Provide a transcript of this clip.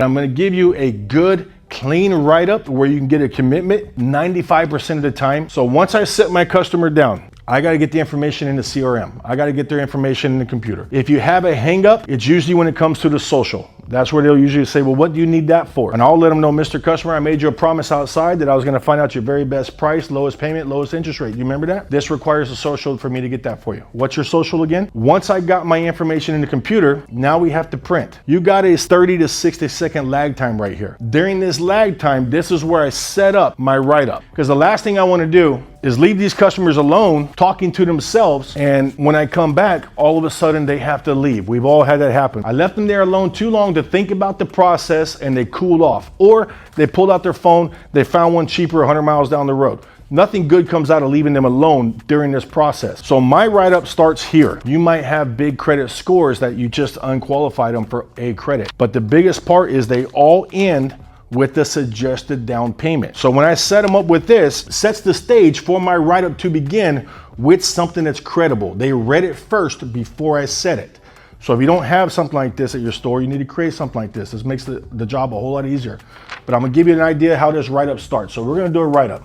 I'm gonna give you a good, clean write-up where you can get a commitment 95% of the time. So once I set my customer down, I got to get the information in the CRM. I got to get their information in the computer. If you have a hang up, it's usually when it comes to the social. That's where they'll usually say, well, what do you need that for? And I'll let them know, Mr. Customer, I made you a promise outside that I was going to find out your very best price, lowest payment, lowest interest rate. You remember that? This requires a social for me to get that for you. What's your social again? Once I got my information in the computer, now we have to print. You got a 30 to 60 second lag time right here. During this lag time, this is where I set up my write-up. Because the last thing I want to do is leave these customers alone talking to themselves, and when I come back, all of a sudden they have to leave. We've all had that happen. I left them there alone too long to think about the process, and they cooled off. Or they pulled out their phone, they found one cheaper 100 miles down the road. Nothing good comes out of leaving them alone during this process. So my write-up starts here. You might have big credit scores that you just unqualified them for a credit. But the biggest part is they all end with the suggested down payment. So when I set them up with this, sets the stage for my write-up to begin with something that's credible. They read it first before I said it. So if you don't have something like this at your store, you need to create something like this. This makes the job a whole lot easier. But I'm gonna give you an idea how this write-up starts. So we're gonna do a write-up.